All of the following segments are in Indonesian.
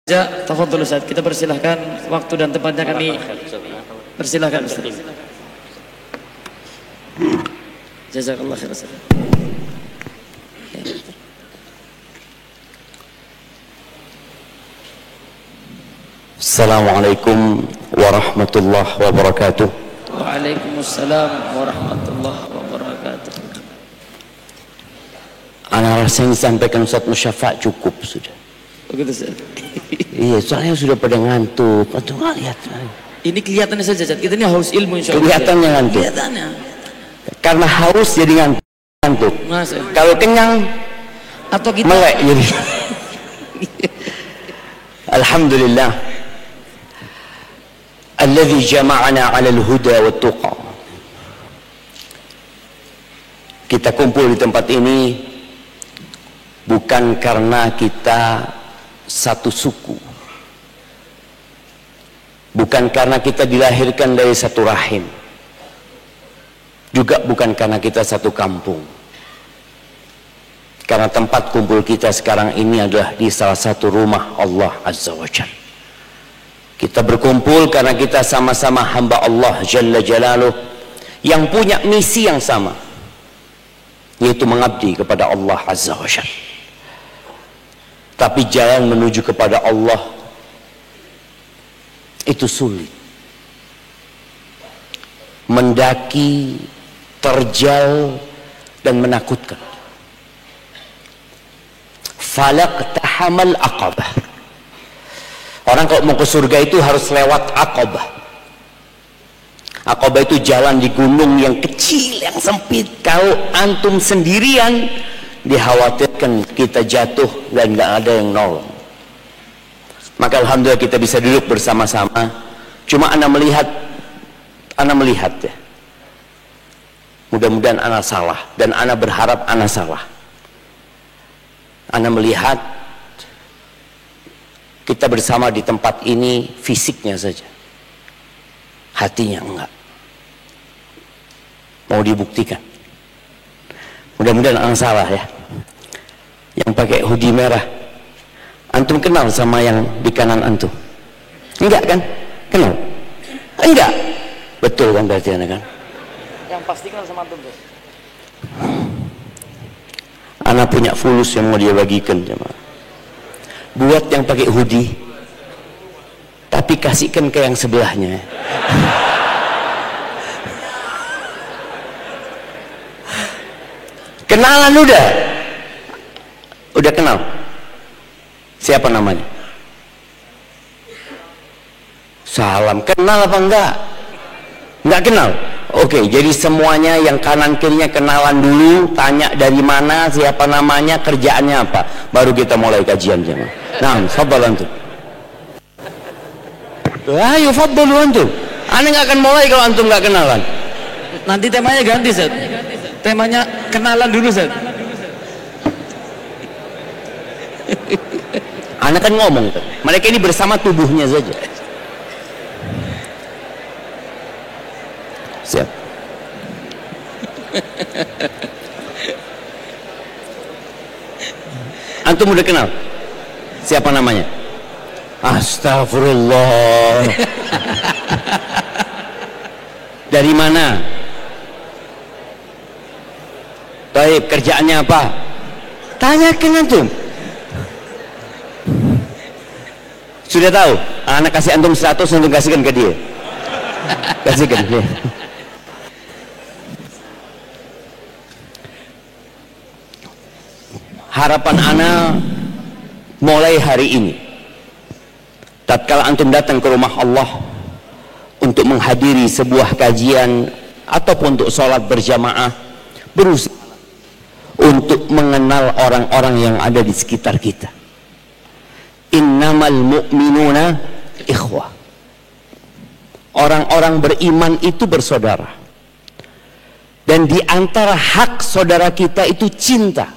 Ya, tafadhol Ustaz. Kita persilahkan waktu dan tempatnya kami persilahkan Ustaz. Jazakallah khair Ustaz. Assalamualaikum warahmatullahi wabarakatuh. Waalaikumsalam warahmatullahi wabarakatuh. Ana rasa yang disampaikan Ustaz Musyafa cukup sudah. Begitu Ustaz. Iya, soalnya sudah pada ngantuk. Antum nggak lihat? Ini kelihatannya saja, Ustaz. Kita ini haus ilmu insyaallah. Kelihatannya ngantuk. Kelihatannya. Karena haus jadi ngantuk. Mas, kalau kenyang atau kita melek jadi. Alhamdulillah. Alladzi jama'ana 'alal huda wat tuqa. Kita kumpul di tempat ini bukan karena kita satu suku, bukan karena kita dilahirkan dari satu rahim, juga bukan karena kita satu kampung. Karena tempat kumpul kita sekarang ini adalah di salah satu rumah Allah Azza wa Jalla. Kita berkumpul karena kita sama-sama hamba Allah Jalla Jalaluh yang punya misi yang sama, yaitu mengabdi kepada Allah Azza wa Jalla. Tapi jalan menuju kepada Allah itu sulit, mendaki, terjal, dan menakutkan. Falaqtahamal aqabah. Orang kalau mau ke surga itu harus lewat Aqabah. Aqabah itu jalan di gunung yang kecil, yang sempit. Kalau antum sendirian, dikhawatirkan kita jatuh dan nggak ada yang nolong. Maka alhamdulillah kita bisa duduk bersama-sama. Cuma ana melihat ya. Mudah-mudahan ana salah dan ana berharap ana salah. Ana melihat kita bersama di tempat ini fisiknya saja, hatinya enggak. Mau dibuktikan. Mudah-mudahan ana salah ya. Yang pakai hoodie merah, antum kenal sama yang di kanan antum? Enggak kan? Kenal? Enggak. Betul kan berarti anda kan? yang pasti kenal sama antum, Bos. Anak punya fulus yang mau dia bagikan jemaah. Buat yang pakai hoodie, tapi kasihkan ke yang sebelahnya. Kenalan udah kenal? Siapa namanya? Salam. Kenal apa enggak? Enggak kenal? Oke, jadi semuanya yang kanan kirinya kenalan dulu, tanya dari mana, siapa namanya, kerjaannya apa, baru kita mulai kajian jemaah. Nah, fadhal antum. Ayo fadhal antum. Ana enggak akan mulai kalau antum enggak kenalan. Nanti temanya ganti, Ustaz. Temanya kenalan dulu, Ustaz. Ana kan ngomong, mereka ini bersama tubuhnya saja. Siap. Antum udah kenal? Siapa namanya? Astagfirullah. Dari mana? Baik, kerjaannya apa? Tanyakan antum. Sudah tahu? Anak kasih antum 100, antum kasihkan ke dia. Kasihkan dia. Harapan ana mulai hari ini, tatkala antum datang ke rumah Allah untuk menghadiri sebuah kajian ataupun untuk sholat berjamaah, berusaha untuk mengenal orang-orang yang ada di sekitar kita. Innamal mu'minuna ikhwah. Orang-orang beriman itu bersaudara, dan di antara hak saudara kita itu cinta.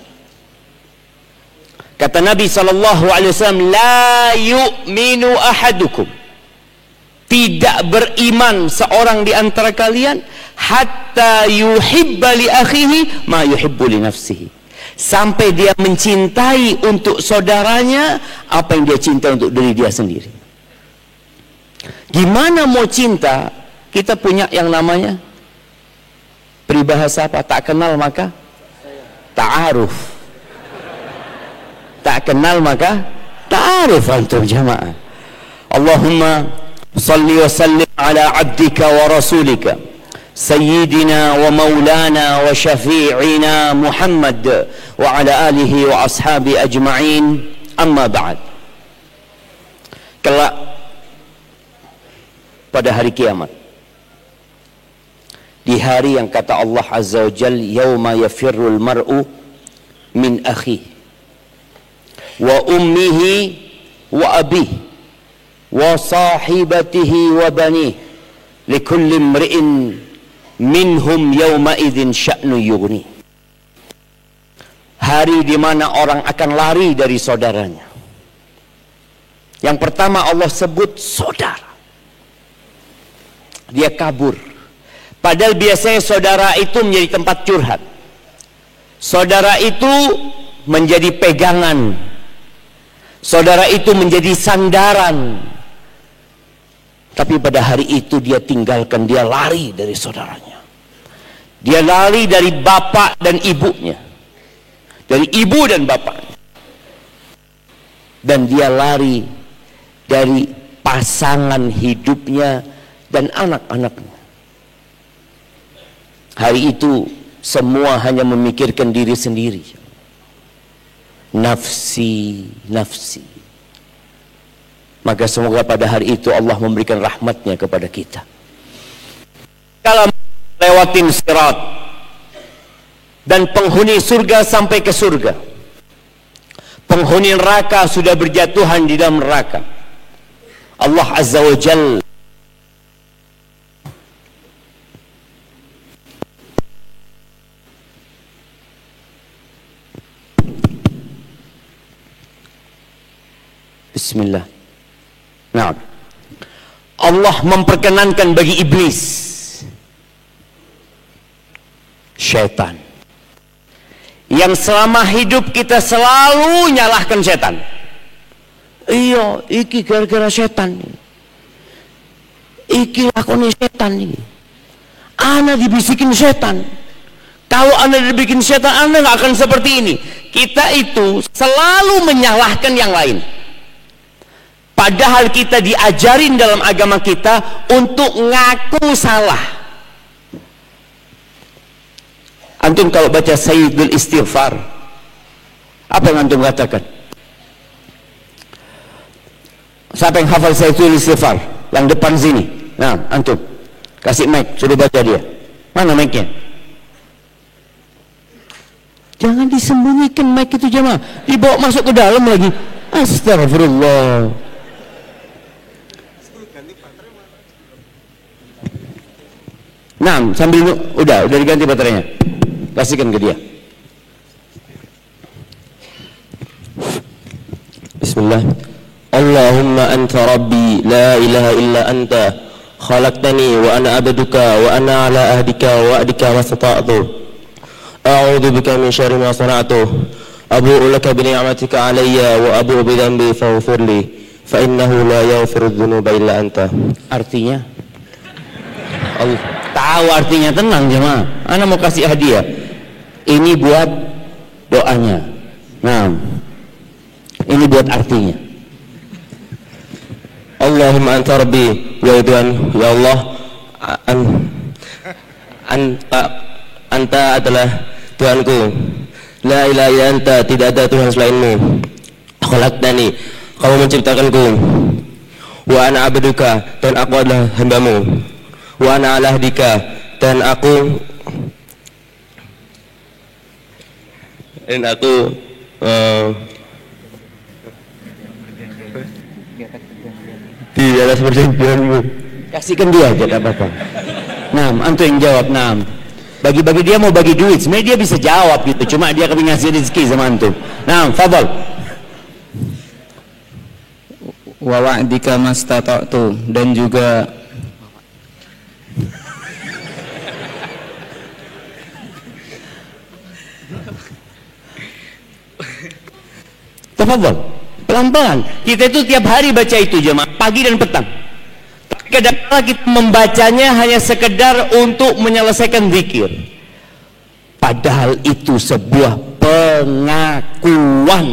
Kata Nabi SAW, la yu'minu ahadukum, tidak beriman seorang di antara kalian hatta yuhibba li akhihi ma yuhibbu li nafsihi, sampai dia mencintai untuk saudaranya apa yang dia cinta untuk diri dia sendiri. Gimana mau cinta? Kita punya yang namanya peribahasa apa? Tak kenal maka ta'aruf. Tak kenal maka ta'aruf antum jamaah. Allahumma salli wa sallim ala abdika wa rasulika sayyidina wa maulana wa syafi'ina Muhammad wa ala alihi wa ashabi ajma'in, amma ba'd. Kelak pada hari kiamat, di hari yang kata Allah Azza wa Jal, yauma yafirrul mar'u min akhihi wa ummihi wa abihi wa sahibatihi wa banihi likulli imri'in minhum yawma idzin sya'nu yughni. Hari di mana orang akan lari dari saudaranya. Yang pertama Allah sebut saudara. Dia kabur. Padahal biasanya saudara itu menjadi tempat curhat. Saudara itu menjadi pegangan. Saudara itu menjadi sandaran. Tapi pada hari itu dia tinggalkan, dia lari dari saudaranya. Dia lari dari bapak dan ibunya. Dari ibu dan bapaknya. Dan dia lari dari pasangan hidupnya dan anak-anaknya. Hari itu semua hanya memikirkan diri sendiri. Nafsi, nafsi. Maka semoga pada hari itu Allah memberikan rahmatnya kepada kita. Kalau lewatin sirat dan penghuni surga sampai ke surga, penghuni neraka sudah berjatuhan di dalam neraka. Allah Azza wa Jalla Bismillah. Nah, Allah memperkenankan bagi iblis, syaitan, yang selama hidup kita selalu nyalahkan syaitan. Iya, iki gara-gara syaitan. Iki lakoni syaitan ini. Ana dibisikin syaitan. Kalau Anda dibikin syaitan, Anda nggak akan seperti ini. Kita itu selalu menyalahkan yang lain. Padahal kita diajarin dalam agama kita untuk ngaku salah. Antum kalau baca Sayyidul Istighfar, apa yang antum katakan? Siapa yang hafal Sayyidul Istighfar? Yang depan sini. Nah, antum kasih mic, suruh baca dia. Mana mic-nya? Jangan disembunyikan mic itu jemaah, dibawa masuk ke dalam lagi. Astagfirullah. Nah, sambil udah diganti baterainya. Kasihkan ke dia. Bismillah. Allahumma anta rabbi la ilaha illa anta khalaqtani wa ana abduka wa ana ala ahdika wa wa'dika mastata'tu. A'udzu bika min syarri ma sana'tu. Abu'u laka bi ni'matika 'alayya wa abu'u bi dhanbi faghfir li fa innahu la yaghfiru dzunuba illa anta. Artinya Allah tahu artinya, tenang jemaah. Ana mau kasih hadiah. Ini buat doanya. Nah, ini buat artinya. Allahumma anta rabbi, ya Tuhan, ya Allah, anta adalah Tuhanku. La ilaha illa anta, tidak ada Tuhan selainmu. Khalaqtani, kamu menciptakanku. Wa ana abduka, dan aku adalah hambamu. Wa ana ala ahdika, dan aku di atas perjanjianmu. Kasihkan dia aja, tak apa-apa. Nah, antum yang jawab. Nah, bagi-bagi dia mau bagi duit, sebenarnya dia bisa jawab gitu, cuma dia kepingin ngasih rezeki sama antum. Nah, fadhal. Wa wa'dika mastata'tu, dan juga Tafadhol. Pelan-pelan. Kita itu tiap hari baca itu jemaah, pagi dan petang. Tapi kadang-kadang kita membacanya hanya sekedar untuk menyelesaikan zikir. Padahal itu sebuah pengakuan.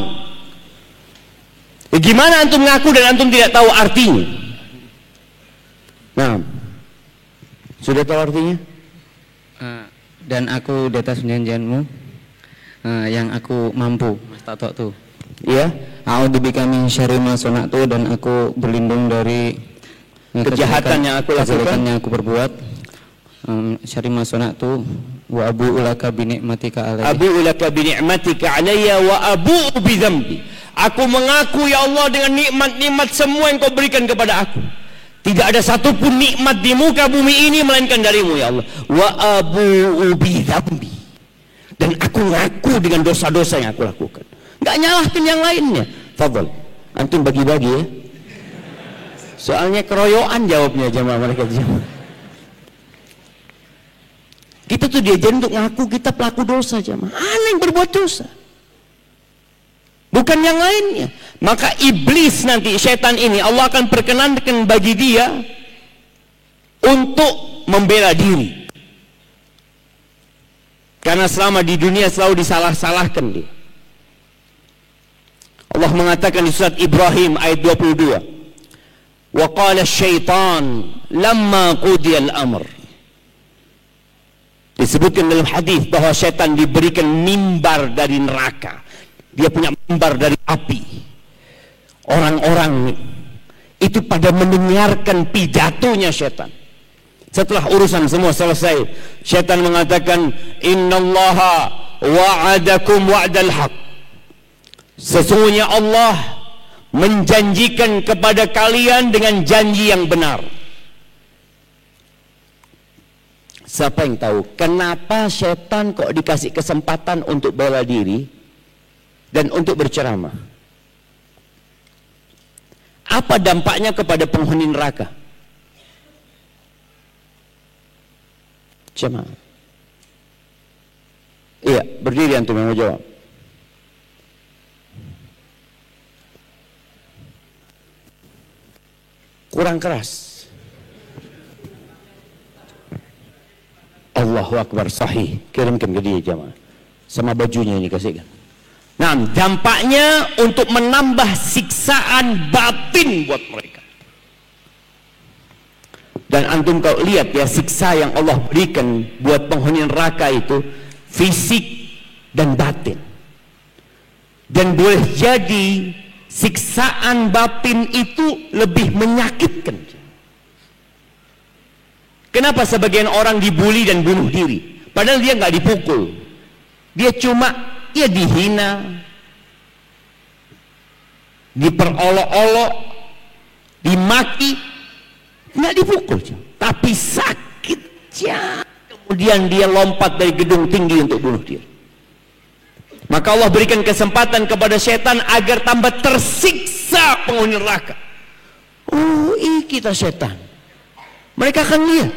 Gimana antum ngaku dan antum tidak tahu artinya? Nah, sudah tahu artinya? Dan aku di atas janjianmu yang aku mampu mastata'tu. Ya. A'udzubika min syarri ma sana'tu, dan aku berlindung dari kejahatan yang aku lakukan, kejelekan yang aku perbuat. Syarri ma sana'tu wa abu'u laka bi ni'matika alayya. Abu'u laka bi ni'matika alayya wa abu'u bi dzambi. Aku mengaku ya Allah dengan nikmat-nikmat semua yang kau berikan kepada aku. Tidak ada satupun nikmat di muka bumi ini melainkan darimu ya Allah. Wa abu'u bi dzambi. Dan aku ngaku dengan dosa-dosa yang aku lakukan. Enggak nyalahkan yang lainnya. Fadhol. Antum bagi-bagi ya. Soalnya keroyokan jawabnya jamaah mereka jamaah. Kita tuh diajarin untuk ngaku kita pelaku dosa jamaah. Ana yang berbuat dosa. Bukan yang lainnya. Maka iblis nanti, setan ini Allah akan perkenankan bagi dia untuk membela diri. Karena selama di dunia selalu disalah-salahkan dia. Allah mengatakan di surat Ibrahim ayat 22. Wa qala asy-syaitan lamma qudiya al-amr. Disebutkan dalam hadis bahwa syaitan diberikan mimbar dari neraka. Dia punya mimbar dari api. Orang-orang itu pada mendengarkan pidatonya syaitan. Setelah urusan semua selesai, syaitan mengatakan, innallaha wa'adakum wa'dal haq. Sesungguhnya Allah menjanjikan kepada kalian dengan janji yang benar. Siapa yang tahu kenapa syaitan kok dikasih kesempatan untuk bela diri dan untuk berceramah? Apa dampaknya kepada penghuni neraka? Jemaah. Iya, berdiri antum yang mau jawab. Kurang keras. Allahu Akbar, sahih. Kirimkan ke dia jemaah. Sama bajunya ini kasihkan. Nah, dampaknya untuk menambah siksaan batin buat mereka. Dan antum kalau lihat ya, siksa yang Allah berikan buat penghuni neraka itu fisik dan batin. Dan boleh jadi siksaan batin itu lebih menyakitkan. Kenapa sebagian orang dibully dan bunuh diri? Padahal dia nggak dipukul. Dia cuma dihina, diperolok-olok, dimaki, nggak dipukul, tapi sakitnya. Kemudian dia lompat dari gedung tinggi untuk bunuh diri. Maka Allah berikan kesempatan kepada setan agar tambah tersiksa penghuni neraka. Oh, kita setan. Mereka akan lihat.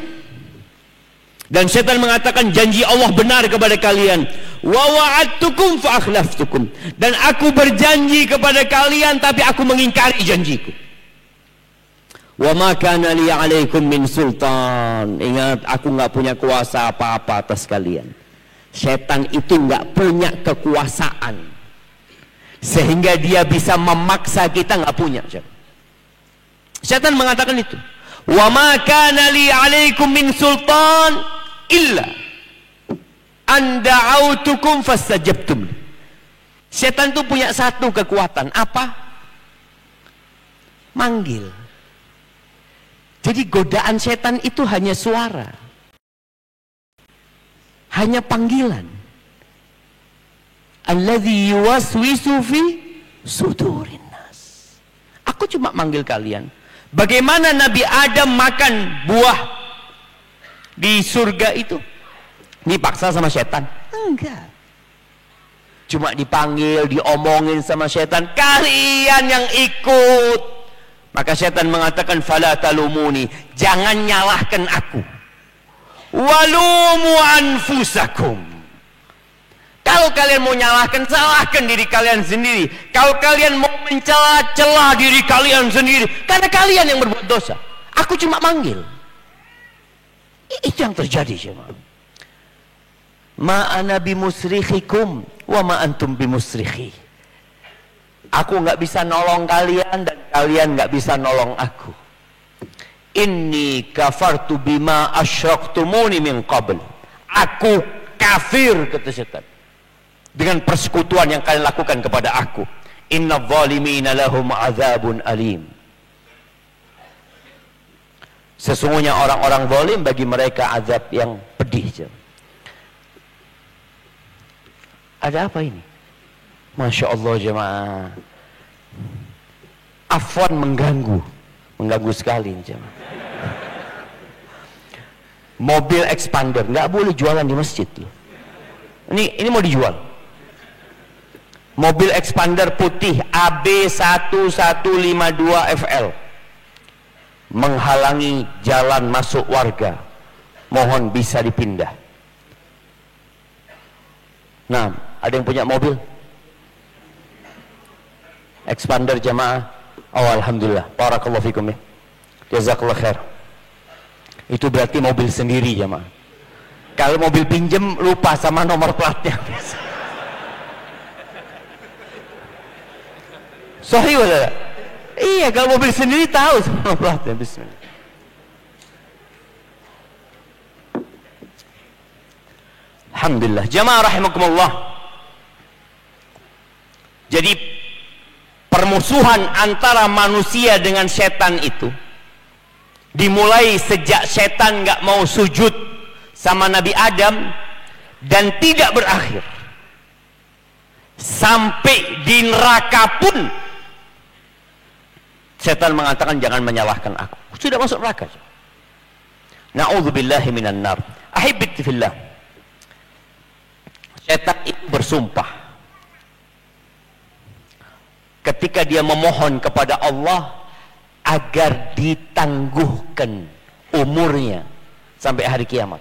Dan setan mengatakan janji Allah benar kepada kalian. Wa wa'adtukum fa akhlaftukum. Dan aku berjanji kepada kalian tapi aku mengingkari janjiku. Wa ma kana li 'alaikum min sultan. Ingat, aku enggak punya kuasa apa-apa atas kalian. Setan itu enggak punya kekuasaan sehingga dia bisa memaksa kita enggak punya. Setan mengatakan itu. Wa ma kana li 'alaikum min sultan illa an da'autukum fastajabtum. Setan itu punya satu kekuatan, apa? Manggil. Jadi godaan setan itu hanya suara, hanya panggilan. Alladzi yuwaswisu fi sudurin nas. Aku cuma manggil kalian. Bagaimana Nabi Adam makan buah di surga itu? Dipaksa sama setan? Enggak. Cuma dipanggil, diomongin sama setan, kalian yang ikut. Maka setan mengatakan, fala talumuni, jangan nyalahkan aku. Walumu anfusakum. Kalau kalian mau nyalahkan, salahkan diri kalian sendiri. Kalau kalian mau mencela, celah diri kalian sendiri. Karena kalian yang berbuat dosa. Aku cuma manggil. Itu yang terjadi, jemaah. Ma ana bimusrikhikum wa ma antum bimusrikhi. Aku nggak bisa nolong kalian dan kalian nggak bisa nolong aku. Inni kafartu bima asyraktumuni min qabl. Aku kafir, kata setan, dengan persekutuan yang kalian lakukan kepada aku. Inna zalimina lahum azabun alim. Sesungguhnya orang-orang zalim bagi mereka azab yang pedih. Ada apa ini? Masya Allah jemaah. Afwan mengganggu sekali jemaah. Mobil expander nggak boleh jualan di masjid loh. Ini mau dijual. Mobil expander putih AB1152FL menghalangi jalan masuk warga. Mohon bisa dipindah. Nah, ada yang punya mobil expander jemaah? Oh, alhamdulillah, barakallahu fikum ya, jazakallah khair. Itu berarti mobil sendiri jemaah. Kalau mobil pinjem lupa sama nomor platnya. Sorry wala. Iya, kalau mobil sendiri tahu sama nomor platnya. Bismillah. Alhamdulillah, jemaah rahimakumullah. Jadi permusuhan antara manusia dengan setan itu dimulai sejak setan nggak mau sujud sama Nabi Adam dan tidak berakhir sampai di neraka pun. Setan mengatakan jangan menyalahkan aku, sudah masuk neraka. Na'udzubillahi minan nar. Ahibbati fillah. Setan itu bersumpah ketika dia memohon kepada Allah agar ditangguhkan umurnya sampai hari kiamat.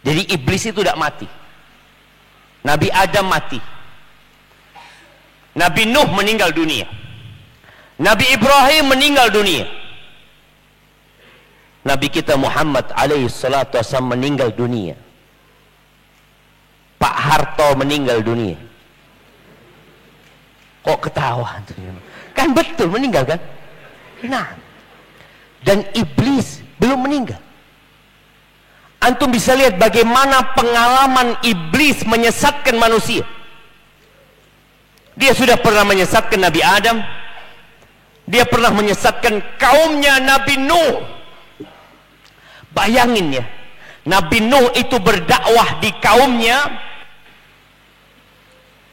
Jadi iblis itu tidak mati. Nabi Adam mati. Nabi Nuh meninggal dunia. Nabi Ibrahim meninggal dunia. Nabi kita Muhammad alaihi salatu wasallam meninggal dunia. Pak Harto meninggal dunia. Kok ketawa? Kan betul meninggal kan? Nah, dan iblis belum meninggal. Antum bisa lihat bagaimana pengalaman iblis menyesatkan manusia. Dia sudah pernah menyesatkan Nabi Adam. Dia pernah menyesatkan kaumnya Nabi Nuh. Bayangin ya, Nabi Nuh itu berdakwah di kaumnya.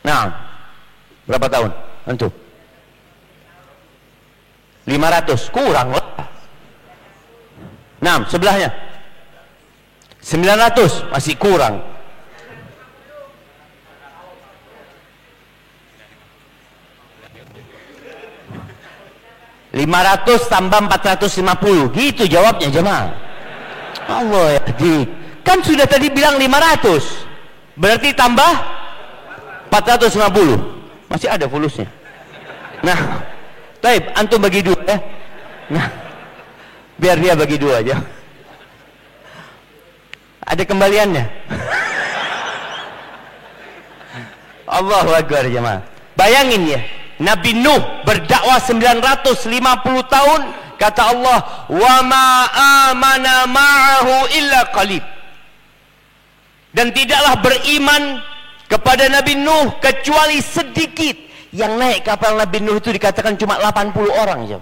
Nah, berapa tahun? Antum? 500, kurang lah. Nah, sebelahnya 900, masih kurang. .500 tambah 450, gitu jawabnya jemaah. Allah ya, kan sudah tadi bilang 500, berarti tambah 450, masih ada fulusnya. Nah, baik, antum bagi dua ya. Nah, biar dia bagi dua aja. Ada kembaliannya. Allahu Akbar jemaah. Bayangin ya, Nabi Nuh berdakwah 950 tahun, kata Allah, wa ma amana ma'ahu illa qalib. Dan tidaklah beriman kepada Nabi Nuh kecuali sedikit. Yang naik kapal Nabi Nuh itu dikatakan cuma 80 orang aja.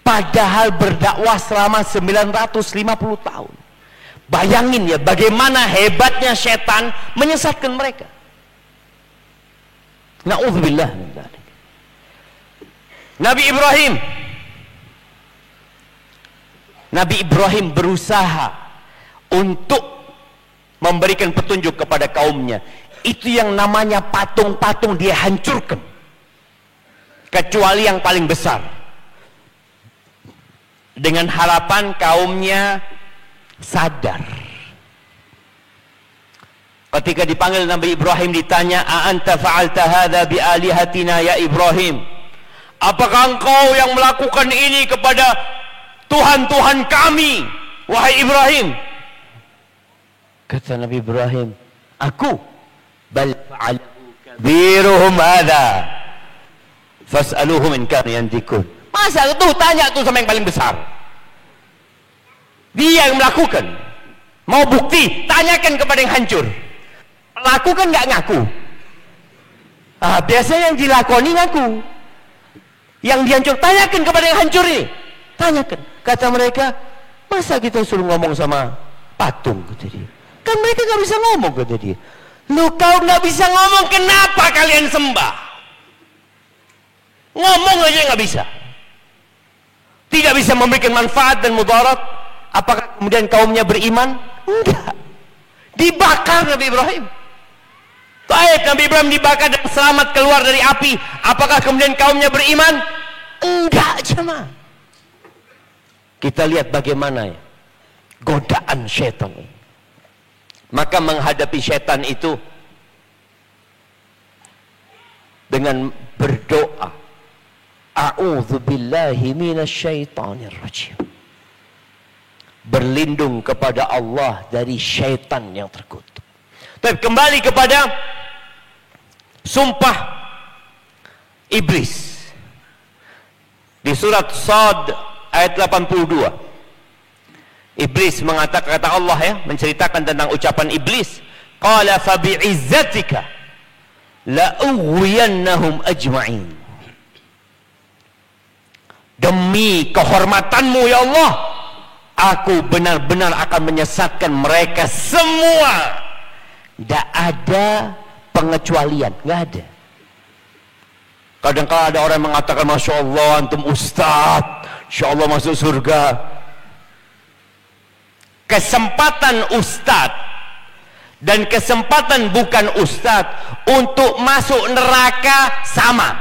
Padahal berdakwah selama 950 tahun. Bayangin ya bagaimana hebatnya setan menyesatkan mereka. Na'udzubillah min dzalik. Nabi Ibrahim berusaha untuk memberikan petunjuk kepada kaumnya. Itu yang namanya patung-patung dia hancurkan, kecuali yang paling besar, dengan harapan kaumnya sadar. Ketika dipanggil Nabi Ibrahim, ditanya, "A anta fa'alta hadza bi alihatina ya Ibrahim?" Apakah engkau yang melakukan ini kepada Tuhan-Tuhan kami, wahai Ibrahim? Kata Nabi Ibrahim, "Aku." Bal fa'alahu kabiruhum hadza fas'aluhum in kanu yantikun. Masa itu tanya tuh sama yang paling besar. Dia yang melakukan. Mau bukti, tanyakan kepada yang hancur. Pelaku kan nggak ngaku. Biasanya yang dilakoni ngaku. Yang dihancur, tanyakan kepada yang hancur ini. Tanyakan. Kata mereka, masa kita suruh ngomong sama patung, kata dia. Kan mereka nggak bisa ngomong, kata dia. Lu kau nggak bisa ngomong, kenapa kalian sembah? Ngomong aja nggak bisa. Tidak bisa memberikan manfaat dan mudarat. Apakah kemudian kaumnya beriman? Enggak. Dibakar Nabi Ibrahim. Baik, Nabi Ibrahim dibakar dan selamat keluar dari api. Apakah kemudian kaumnya beriman? Enggak, jemaah. Kita lihat bagaimana ya godaan syaitan. Maka menghadapi syaitan itu dengan berdoa, a'udzubillahi minasyaitonir rajim. Berlindung kepada Allah dari syaitan yang terkutuk. Tapi kembali kepada sumpah iblis. Di surat Shad ayat 82. Iblis mengatakan, kata Allah ya, menceritakan tentang ucapan iblis, qala fa bi'izzatika la ughwiyannahum ajma'in. Demi kehormatanmu ya Allah, aku benar-benar akan menyesatkan mereka semua. Tidak ada pengecualian, nggak ada. Kadang-kadang ada orang yang mengatakan, Masya Allah antum ustadz, Insya Allah masuk surga. Kesempatan ustadz dan kesempatan bukan ustadz untuk masuk neraka sama.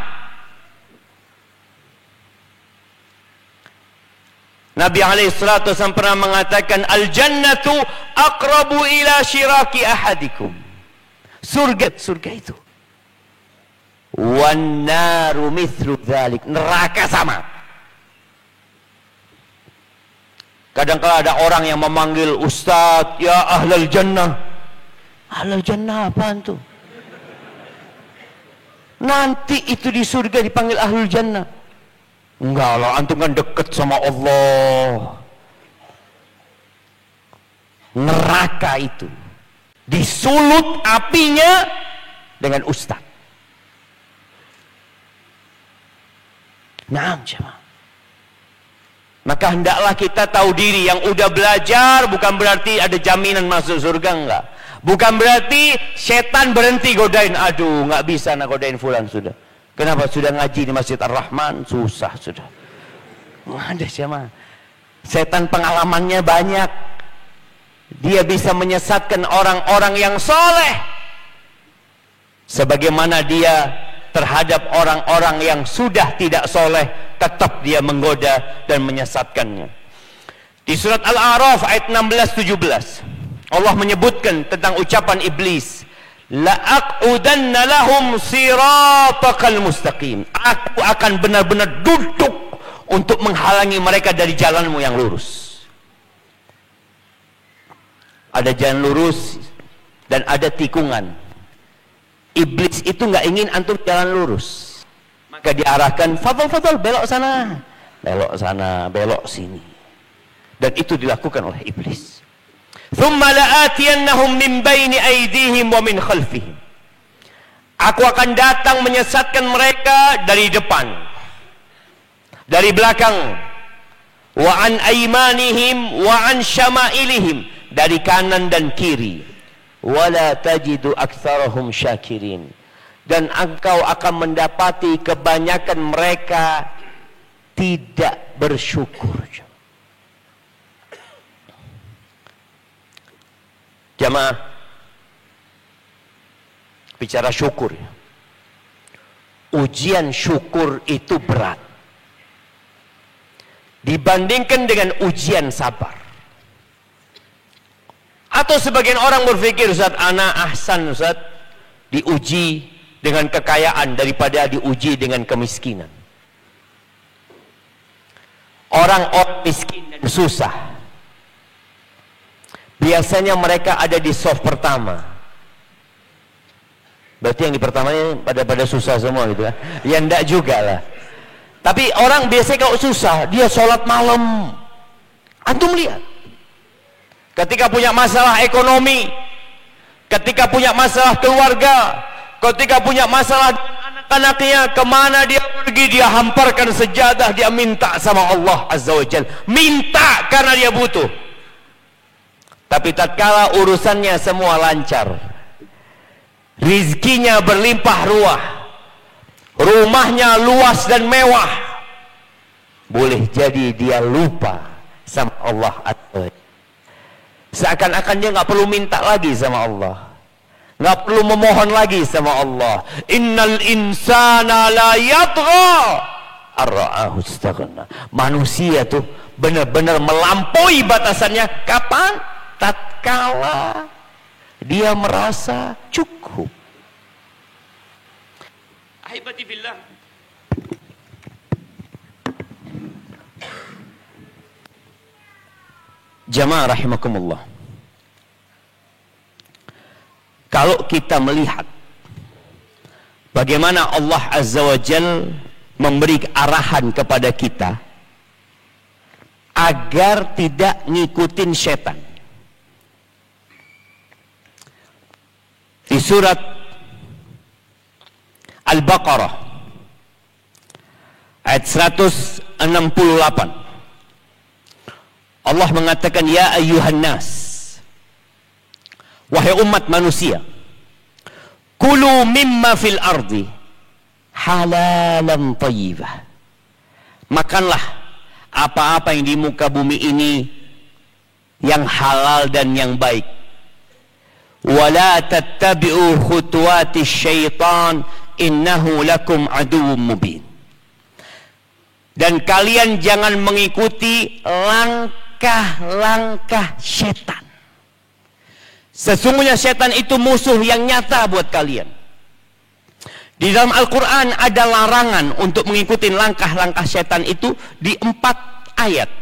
Nabi SAW pernah mengatakan, al-jannatu aqrabu ila syiraki ahadikum. Surga itu. Wan naru mithlu dzalik. Neraka sama. Kadang-kadang ada orang yang memanggil ustaz, ya ahlal jannah. Ahlal jannah apaan tuh? Nanti itu di surga dipanggil ahlul jannah. Enggak lah, antum kan deket sama Allah. Neraka itu disulut apinya dengan ustaz. Naam jemaah. Maka hendaklah kita tahu diri. Yang udah belajar bukan berarti ada jaminan masuk surga, enggak. Bukan berarti setan berhenti godain. Aduh, nggak bisa nak godain fulan sudah. Kenapa? Sudah ngaji di Masjid Ar-Rahman, susah sudah. Ada siapa? Setan pengalamannya banyak. Dia bisa menyesatkan orang-orang yang soleh, sebagaimana dia terhadap orang-orang yang sudah tidak soleh, tetap dia menggoda dan menyesatkannya. Di surat Al-A'raf ayat 16-17, Allah menyebutkan tentang ucapan iblis, la'aqudanna lahum siratakal mustaqim. Aku akan benar-benar duduk untuk menghalangi mereka dari jalanmu yang lurus. Ada jalan lurus dan ada tikungan. Iblis itu nggak ingin antum jalan lurus, maka diarahkan, fadol belok sana, belok sini, dan itu dilakukan oleh iblis. Thumma la'atiyannahum min baini aydihim wa min khalfihim. Aku akan datang menyesatkan mereka dari depan, dari belakang, wa an aymanihim wa an syama'ilihim, dari kanan dan kiri. Wala tajidu aktsarahum syakirin. Dan engkau akan mendapati kebanyakan mereka tidak bersyukur. Jamaah, bicara syukur, ujian syukur itu berat dibandingkan dengan ujian sabar. Atau sebagian orang berpikir, Ustaz, ana ahsan Ustaz diuji dengan kekayaan daripada diuji dengan kemiskinan. Orang-orang miskin dan susah biasanya mereka ada di soft pertama. Berarti yang di pertama ini pada susah semua gitu kan? Ya enggak juga lah. Tapi orang biasanya kalau susah dia sholat malam. Antum lihat, ketika punya masalah ekonomi, ketika punya masalah keluarga, ketika punya masalah anak-anaknya, kemana dia pergi, dia hamparkan sejadah, dia minta sama Allah Azza wa Jalla, minta karena dia butuh. Tapi tatkala urusannya semua lancar, rizkinya berlimpah ruah, rumahnya luas dan mewah, boleh jadi dia lupa sama Allah Azza wa Jalla. Seakan-akan dia nggak perlu minta lagi sama Allah, nggak perlu memohon lagi sama Allah. Innal insana la yatgha ar-ra'ahu istaghna. Manusia tuh benar-benar melampaui batasannya kapan? Tatkala dia merasa cukup. Ahibati fillah, jamaah rahimakumullah, kalau kita melihat bagaimana Allah Azza wa Jal memberi arahan kepada kita agar tidak ngikutin setan, di surat Al-Baqarah ayat 168 Allah mengatakan, ya ayyuhan nas, wahai umat manusia, kulu mimma fil ardi halalan thayyibah, makanlah apa-apa yang di muka bumi ini yang halal dan yang baik. Wala tattabi'u khutuwati syaitan innahu lakum aduwwum mubin. Dan kalian jangan mengikuti langkah-langkah setan. Sesungguhnya setan itu musuh yang nyata buat kalian. Di dalam Al-Quran ada larangan untuk mengikuti langkah-langkah setan itu di 4 ayat.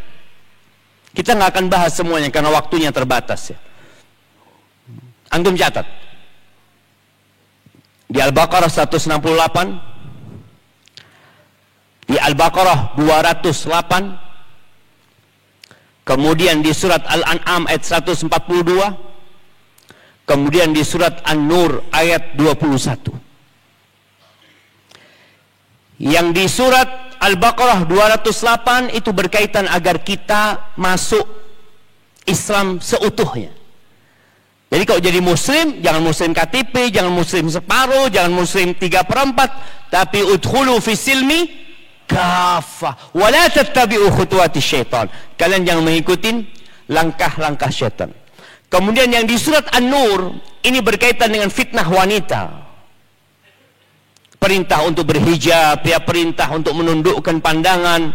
Kita nggak akan bahas semuanya karena waktunya terbatas ya. Antum catat. Di Al-Baqarah 168, di Al-Baqarah 208, kemudian di surat Al-An'am ayat 142, kemudian di surat An-Nur ayat 21. Yang di surat Al-Baqarah 208 itu berkaitan agar kita masuk Islam seutuhnya. Jadi kalau jadi muslim, jangan muslim KTP, jangan muslim separuh, jangan muslim 3/4, tapi udkhulu fi silmi kafah, wa la tattabi'u khutuwati syaitan. Kalian jangan mengikuti langkah-langkah syaitan. Kemudian yang di surat An-Nur ini berkaitan dengan fitnah wanita. Perintah untuk berhijab, ya, perintah untuk menundukkan pandangan.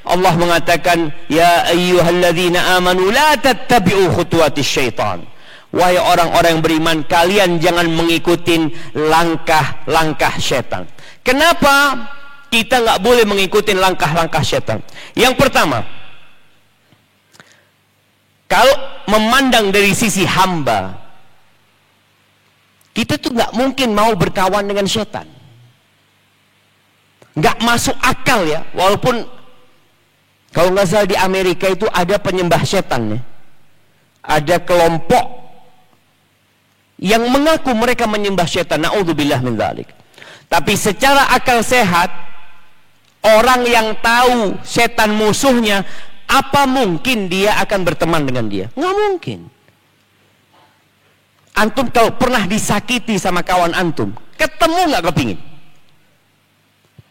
Allah mengatakan, ya ayyuhalladzina amanu la tattabi'u khutuwati syaitan. Wahai orang-orang yang beriman, kalian jangan mengikuti langkah-langkah syaitan. Kenapa kita nggak boleh mengikuti langkah-langkah syaitan? Yang pertama, kalau memandang dari sisi hamba, kita tuh nggak mungkin mau berkawan dengan syaitan. Nggak masuk akal ya. Walaupun kalau nggak salah di Amerika itu ada penyembah syaitan ya. Ada kelompok yang mengaku mereka menyembah syaitan, na'udzubillah min dzalik. Tapi secara akal sehat, orang yang tahu setan musuhnya, apa mungkin dia akan berteman dengan dia? Nggak mungkin. Antum kalau pernah disakiti sama kawan antum, ketemu nggak kepingin?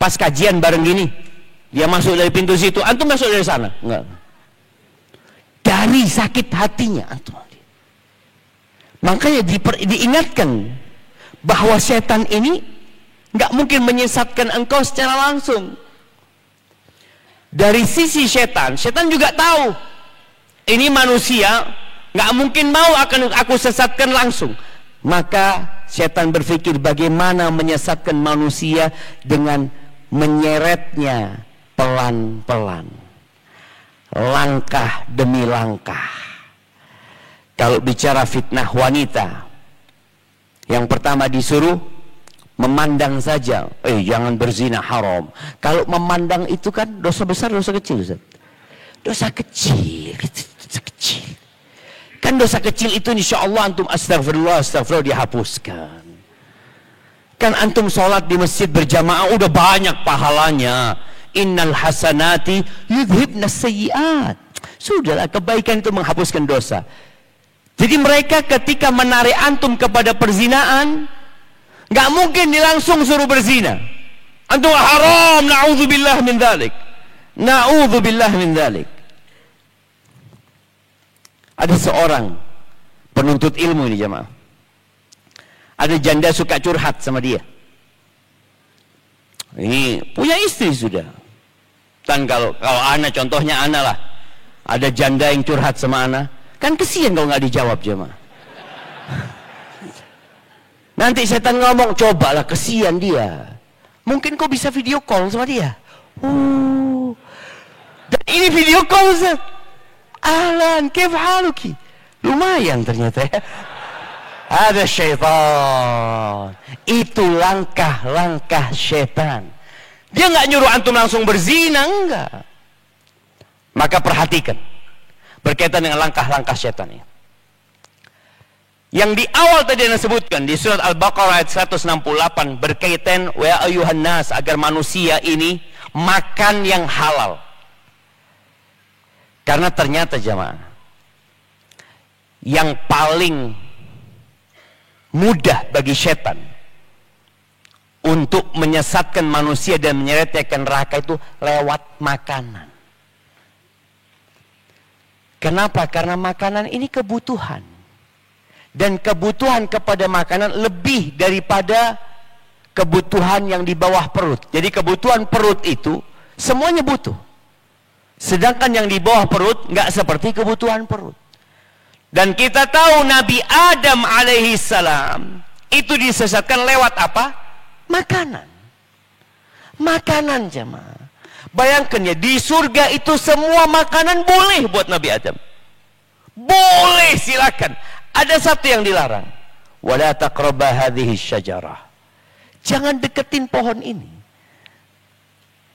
Pas kajian bareng gini, dia masuk dari pintu situ, antum masuk dari sana? Nggak. Dari sakit hatinya antum. Makanya diingatkan bahwa setan ini nggak mungkin menyesatkan engkau secara langsung. Dari sisi setan, setan juga tahu ini manusia nggak mungkin mau akan aku sesatkan langsung. Maka setan berpikir bagaimana menyesatkan manusia dengan menyeretnya pelan-pelan, langkah demi langkah. Kalau bicara fitnah wanita, yang pertama disuruh memandang saja, jangan berzina, haram. Kalau memandang itu kan dosa besar, dosa kecil, Ustaz? Dosa kecil, dosa kecil. Kan dosa kecil itu insya Allah antum astagfirullah dihapuskan. Kan antum sholat di masjid berjamaah udah banyak pahalanya. Innal hasanati yudhibna sayyiat. Sudahlah, kebaikan itu menghapuskan dosa. Jadi mereka ketika menarik antum kepada perzinaan, nggak mungkin langsung suruh berzina. Antum haram, na'udzubillah min dzalik. Na'udzubillah min dzalik. Ada seorang penuntut ilmu ini jemaah. Ada janda suka curhat sama dia. Ini punya istri sudah. Dan kalau ana, contohnya ana lah, ada janda yang curhat sama ana, kan kesian kalau nggak dijawab jemaah. Nanti setan ngomong, cobalah, kesian dia. Mungkin kau bisa video call sama dia. Dan ini video call, Ustaz. Ahlan, kif haluki? Lumayan ternyata ya. Ada syaitan. Itu langkah-langkah syaitan. Dia nggak nyuruh antum langsung berzina, enggak. Maka perhatikan berkaitan dengan langkah-langkah syaitan ini. Yang di awal tadi yang disebutkan di surat Al-Baqarah ayat 168 berkaitan wa ayuhan nas, agar manusia ini makan yang halal. Karena ternyata jemaah, yang paling mudah bagi setan untuk menyesatkan manusia dan menyeretnya ke neraka itu lewat makanan. Kenapa? Karena makanan ini kebutuhan. Dan kebutuhan kepada makanan lebih daripada kebutuhan yang di bawah perut. Jadi kebutuhan perut itu semuanya butuh. Sedangkan yang di bawah perut nggak seperti kebutuhan perut. Dan kita tahu Nabi Adam alaihi salam itu disesatkan lewat apa? Makanan. Makanan jemaah. Bayangkan ya, di surga itu semua makanan boleh buat Nabi Adam. Boleh, silakan. Ada satu yang dilarang. Wala taqraba hadhihi syajarah. Jangan deketin pohon ini.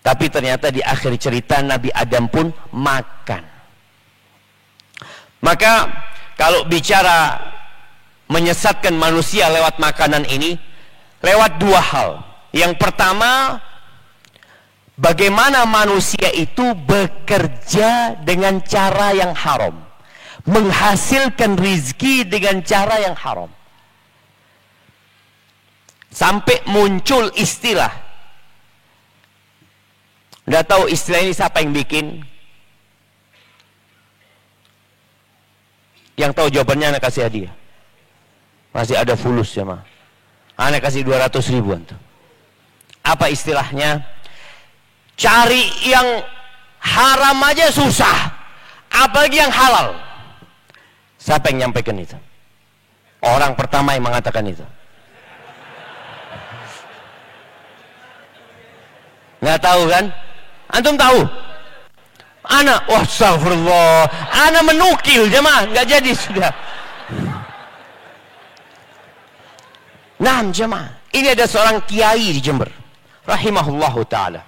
Tapi ternyata di akhir cerita Nabi Adam pun makan. Maka kalau bicara menyesatkan manusia lewat makanan ini, lewat dua hal. Yang pertama, bagaimana manusia itu bekerja dengan cara yang haram, menghasilkan rizki dengan cara yang haram. Sampai muncul istilah, nggak tahu istilah ini siapa yang bikin. Yang tahu jawabannya anak kasih hadiah. Masih ada fulus ya mah. Anak kasih 200 ribuan tuh. Apa istilahnya? Cari yang haram aja susah, apalagi yang halal. Siapa yang nyampaikan itu? Orang pertama yang mengatakan itu. Nggak tahu kan? Antum tahu? Ana, astagfirullah, ana menukil jemaah, nggak jadi sudah. Nah jemaah, ini ada seorang kiai di Jember, rahimahullahu taala.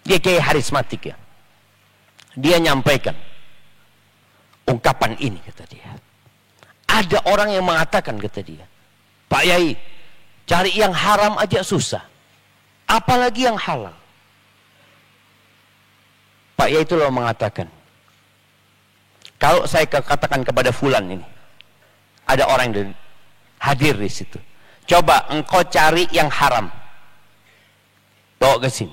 Dia kiai harismatik ya. Dia nyampaikan ungkapan ini, kata dia. Ada orang yang mengatakan, kata dia, Pak Yai, cari yang haram aja susah, apalagi yang halal. Pak Yai itu loh mengatakan, kalau saya katakan kepada fulan ini, ada orang yang hadir di situ, coba engkau cari yang haram, bawa ke sini,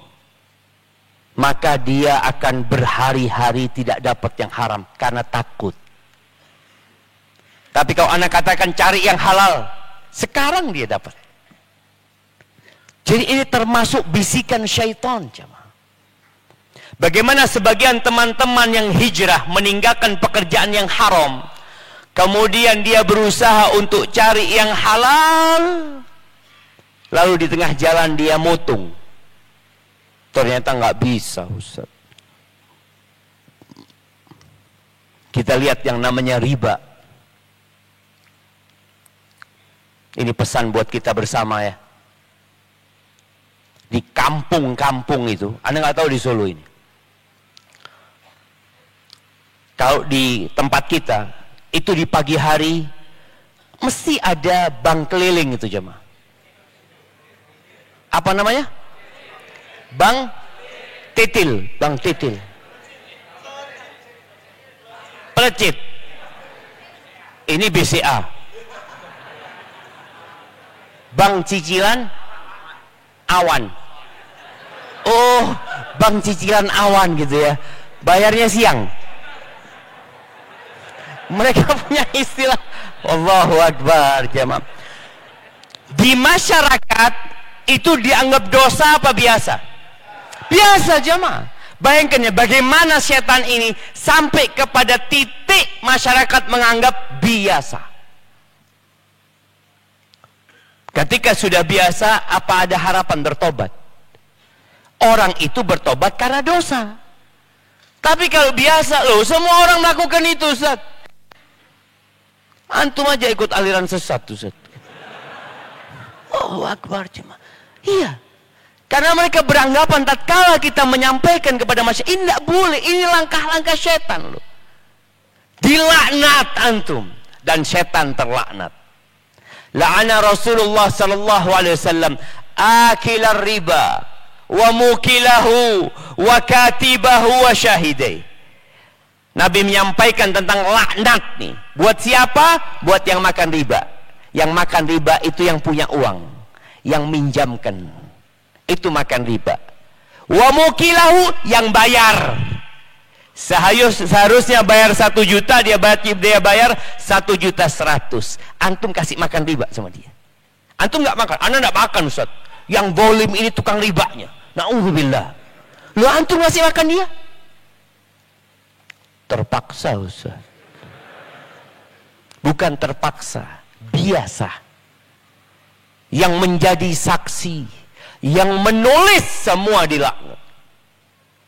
maka dia akan berhari-hari tidak dapat yang haram karena takut. Tapi kalau anak katakan cari yang halal, sekarang dia dapat. Jadi ini termasuk bisikan syaitan jemaah. Bagaimana sebagian teman-teman yang hijrah meninggalkan pekerjaan yang haram, kemudian dia berusaha untuk cari yang halal, lalu di tengah jalan dia mutung. Ternyata nggak bisa, Ustaz. Kita lihat yang namanya riba. Ini pesan buat kita bersama ya. Di kampung-kampung itu, Anda nggak tahu di Solo ini. Kalau di tempat kita, itu di pagi hari mesti ada bank keliling itu jemaah. Apa namanya? Bank titil, bank titil. Pelecit. Ini BCA. Bank cicilan awan. Oh, bank cicilan awan gitu ya. Bayarnya siang. Mereka punya istilah. Allahu Akbar jemaah. Di masyarakat itu dianggap dosa apa biasa? Biasa jemaah. Bayangkan ya bagaimana setan ini sampai kepada titik masyarakat menganggap biasa. Ketika sudah biasa, apa ada harapan bertobat? Orang itu bertobat karena dosa. Tapi kalau biasa loh, semua orang melakukan itu, Ustaz. Antum aja ikut aliran sesat, Ustaz. Oh, akbar cuma. Iya. Karena mereka beranggapan tatkala kita menyampaikan kepada masyarakat, ini tidak boleh, ini langkah-langkah setan loh. Dilaknat antum dan setan terlaknat. La'ana Rasulullah sallallahu alaihi wasallam akilar riba wa mukilahu wa katibahu wa syahidai. Nabi menyampaikan tentang laknat nih. Buat siapa? Buat yang makan riba. Yang makan riba itu yang punya uang, yang minjamkan. Itu makan riba. Wa mukilahu yang bayar. Seharusnya bayar 1 juta, dia bayar 1.100.000. Antum kasih makan riba sama dia. Antum nggak makan, Anda nggak makan Ustaz. Yang dolim ini tukang ribanya. Na'udzubillah. Lu antum ngasih makan dia? Terpaksa Ustaz. Bukan terpaksa, biasa. Yang menjadi saksi, yang menulis semua dilaknat.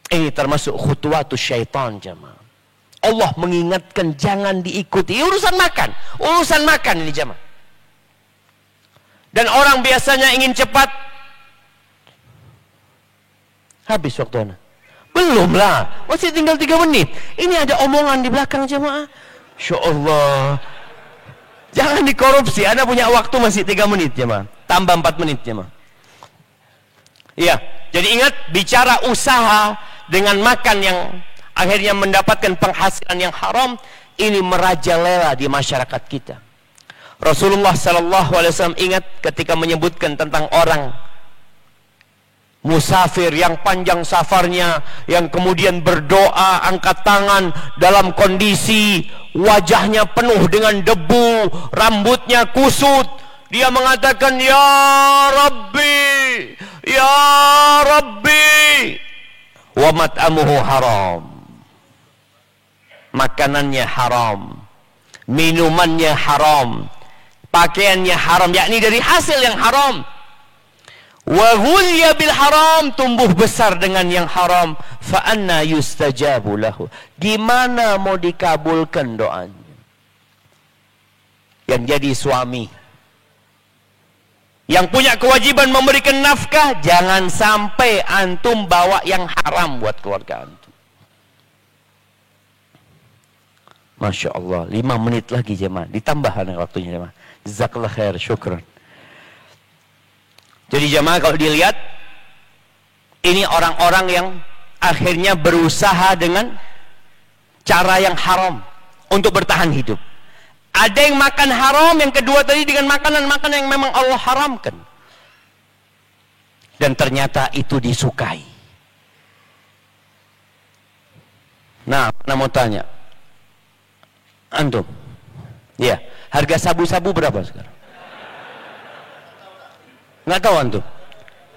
Ini termasuk khutuwatus syaitan jemaah. Allah mengingatkan jangan diikuti. Urusan makan ini jemaah. Dan orang biasanya ingin cepat. Habis waktu Anda. Belum lah, masih tinggal 3 menit. Ini ada omongan di belakang jemaah. Insya Allah. Jangan dikorupsi. Anda punya waktu masih 3 menit jemaah. Tambah 4 menit jemaah. Iya. Jadi ingat, bicara usaha dengan makan yang akhirnya mendapatkan penghasilan yang haram, ini merajalela di masyarakat kita. Rasulullah sallallahu alaihi wasallam ingat ketika menyebutkan tentang orang musafir yang panjang safarnya, yang kemudian berdoa angkat tangan dalam kondisi wajahnya penuh dengan debu, rambutnya kusut. Dia mengatakan, Ya Rabbi, Ya Rabbi, wa mat'amuhu haram. Makanannya haram, minumannya haram, pakaiannya haram, yakni dari hasil yang haram. Wa ghulya bil haram, tumbuh besar dengan yang haram. Fa anna yustajabu lahu. Gimana mau dikabulkan doanya? Yang jadi suami, yang punya kewajiban memberikan nafkah, jangan sampai antum bawa yang haram buat keluarga antum. Masya Allah, 5 menit lagi jemaah. Ditambah waktunya jemaah. Jazakallah khair, syukran. Jadi jemaah kalau dilihat, ini orang-orang yang akhirnya berusaha dengan cara yang haram untuk bertahan hidup. Ada yang makan haram, yang kedua tadi dengan makanan-makanan yang memang Allah haramkan. Dan ternyata itu disukai. Nah, mana mau tanya? Antum? Ya, harga sabu-sabu berapa sekarang? Nggak tahu antum?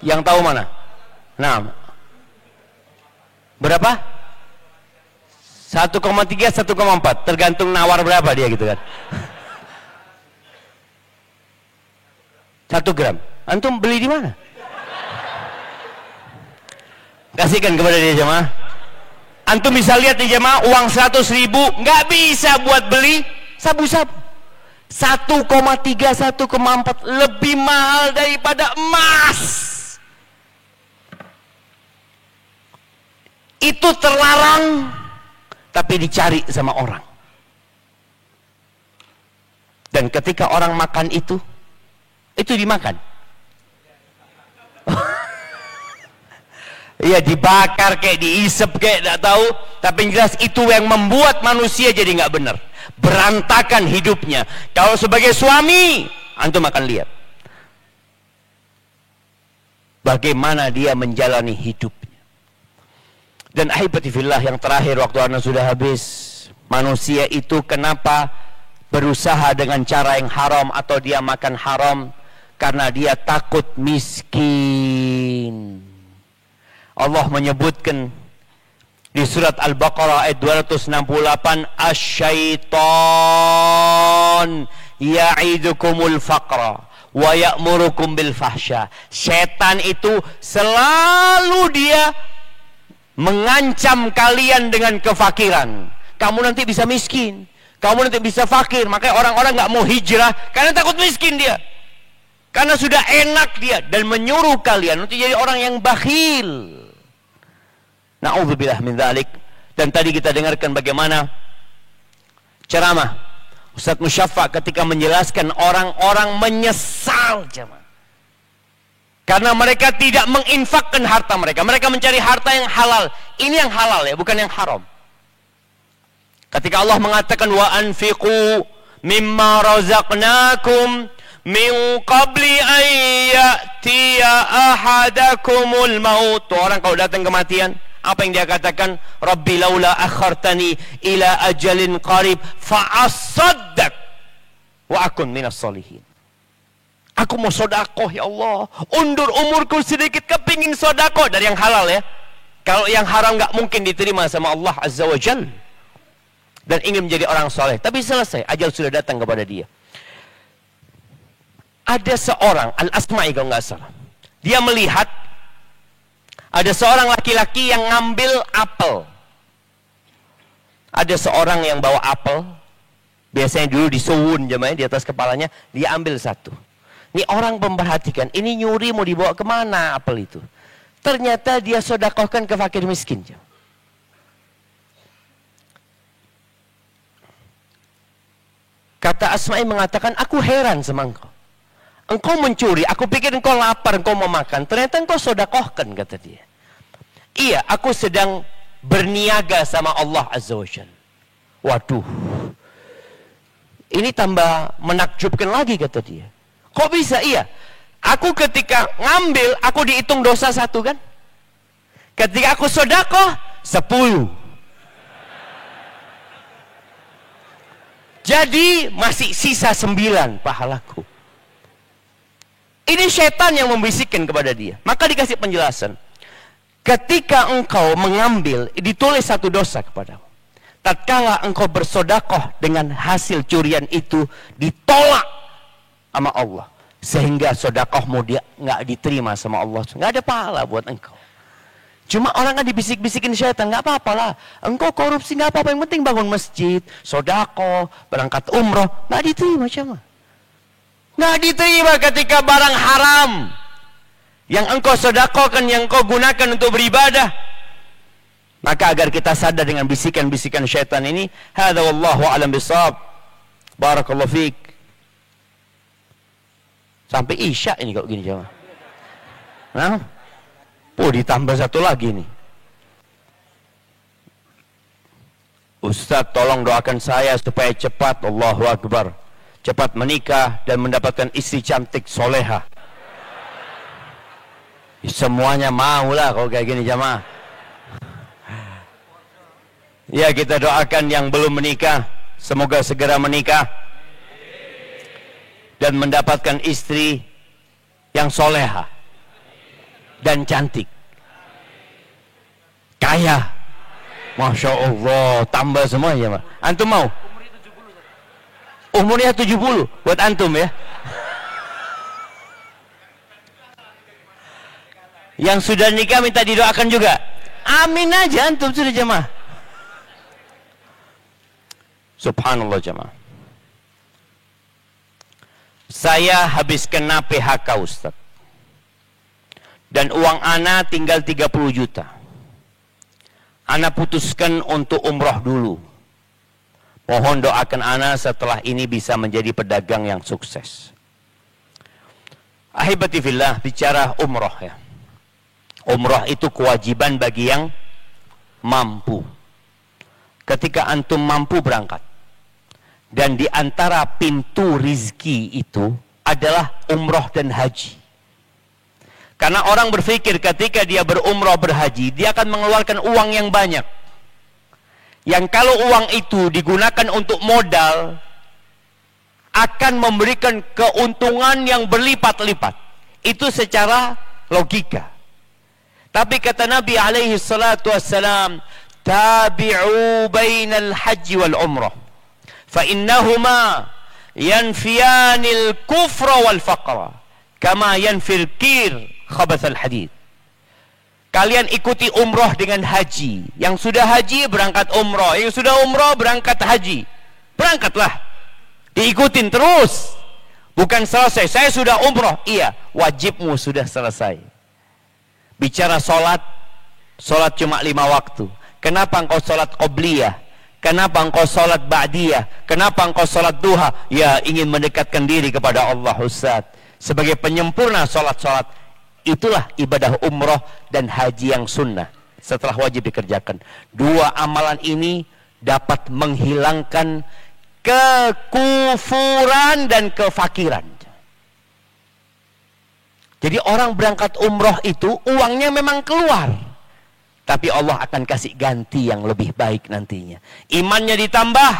Yang tahu mana? Nah, berapa? 1,3, 1,4, tergantung nawar berapa dia gitu kan. 1 gram. Antum beli di mana? Kasihkan kepada dia jemaah. Antum bisa lihat nih jemaah, uang 100.000 nggak bisa buat beli sabu-sabu. 1,3, 1,4 lebih mahal daripada emas. Itu terlarang, tapi dicari sama orang. Dan ketika orang makan itu dimakan. Iya, dibakar kayak diisep kayak tidak tahu, tapi yang jelas itu yang membuat manusia jadi nggak benar, berantakan hidupnya. Kalau sebagai suami, antum akan lihat bagaimana dia menjalani hidupnya. Dan ahibati fillah, yang terakhir waktu anda sudah habis, manusia itu kenapa berusaha dengan cara yang haram atau dia makan haram? Karena dia takut miskin. Allah menyebutkan di surat Al-Baqarah ayat 268, "Asy-syaitan ya'idukumul faqra wa ya'murukum bil fahsya." Setan itu selalu dia mengancam kalian dengan kefakiran. Kamu nanti bisa miskin, kamu nanti bisa fakir. Makanya orang-orang nggak mau hijrah karena takut miskin dia. Karena sudah enak dia, dan menyuruh kalian untuk jadi orang yang bakhil. Na'udzubillah min dzalik. Dan tadi kita dengarkan bagaimana ceramah Ustaz Musyaffa ketika menjelaskan orang-orang menyesal jemaah. Karena mereka tidak menginfakkan harta mereka. Mereka mencari harta yang halal. Ini yang halal ya, bukan yang haram. Ketika Allah mengatakan wa anfiqu mimma razaqnakum min qabli an ya'tiya ahadakumul maut. Orang kalau datang kematian, apa yang dia katakan? Rabbi laula akhartani ila ajalin qarib fa asaddaq wa akun minas solihin. Aku mau sodakoh ya Allah, undur umurku sedikit, kepingin sodakoh dari yang halal ya. Kalau yang haram gak mungkin diterima sama Allah Azza wa Jal. Dan ingin menjadi orang soleh, tapi selesai, ajal sudah datang kepada dia. Ada seorang, Al-Asma'i kalau nggak salah, dia melihat ada seorang laki-laki yang ngambil apel. Ada seorang yang bawa apel, biasanya dulu disuwun jemaah di atas kepalanya, dia ambil satu. Ini orang memperhatikan, ini nyuri mau dibawa kemana apel itu? Ternyata dia sodakohkan ke fakir miskin. Kata Asma'i mengatakan, aku heran sama engkau. Engkau mencuri, aku pikir engkau lapar, engkau mau makan. Ternyata engkau sodakohkan, kata dia. Iya, aku sedang berniaga sama Allah Azza wa Jalla. Waduh, ini tambah menakjubkan lagi, kata dia. Kok bisa? Iya, aku ketika ngambil, aku dihitung dosa 1 kan? Ketika aku sodakoh, 10. Jadi masih sisa 9 pahalaku. Ini setan yang membisikkan kepada dia. Maka dikasih penjelasan. Ketika engkau mengambil, ditulis 1 dosa kepadamu. Tatkala engkau bersodakoh dengan hasil curian itu, ditolak sama Allah. Sehingga sodakohmu dia nggak diterima sama Allah. Nggak ada pahala buat engkau. Cuma orang kan dibisik-bisikin syaitan, nggak apa-apa lah. Engkau korupsi nggak apa-apa, yang penting bangun masjid, sodakoh, berangkat umroh, nggak diterima cuma. Nggak diterima ketika barang haram yang engkau sodakohkan, yang engkau gunakan untuk beribadah. Maka agar kita sadar dengan bisikan-bisikan syaitan ini, hadza wallahu a'lam bishawab. Barakallahu fiik. Sampai isya ini kalau gini jemaah. Nah, ditambah 1 lagi nih. Ustaz, tolong doakan saya supaya cepat, Allahu Akbar, cepat menikah dan mendapatkan istri cantik soleha. Semuanya mau lah kalau kayak gini jemaah. Ya, kita doakan yang belum menikah, semoga segera menikah dan mendapatkan istri yang soleha dan cantik, kaya, Masya Allah, tambah semua ya, Pak. Antum mau? Umurnya 70 buat antum ya. Yang sudah nikah minta didoakan juga. Amin aja antum sudah jemaah. Subhanallah jemaah. Saya habis kena PHK Ustaz. Dan uang ana tinggal 30 juta. Ana putuskan untuk umroh dulu. Mohon doakan ana setelah ini bisa menjadi pedagang yang sukses. Ahibati fillah, bicara umroh ya. Umroh itu kewajiban bagi yang mampu. Ketika antum mampu berangkat. Dan di antara pintu rizki itu adalah umroh dan haji. Karena orang berpikir ketika dia berumroh berhaji, dia akan mengeluarkan uang yang banyak. Yang kalau uang itu digunakan untuk modal, akan memberikan keuntungan yang berlipat-lipat. Itu secara logika. Tapi kata Nabi alaihi salatu wassalam, tabi'u bainal haji wal umrah. فإنهما ينفيان الكفر والفقر كما ينفي الكير خبث الحديد. Kalian ikuti umroh dengan haji. Yang sudah haji berangkat umroh, yang sudah umroh berangkat haji. Berangkatlah, diikutin terus. Bukan selesai, saya sudah umroh. Iya, wajibmu sudah selesai. Bicara solat, solat cuma 5 waktu. Kenapa engkau solat qobliyah? Kenapa engkau sholat ba'diyah? Kenapa engkau sholat duha? Ya, ingin mendekatkan diri kepada Allah Ustaz. Sebagai penyempurna sholat-sholat. Itulah ibadah umroh dan haji yang sunnah. Setelah wajib dikerjakan. 2 amalan ini dapat menghilangkan kekufuran dan kefakiran. Jadi orang berangkat umroh itu uangnya memang keluar. Tapi Allah akan kasih ganti yang lebih baik nantinya. Imannya ditambah,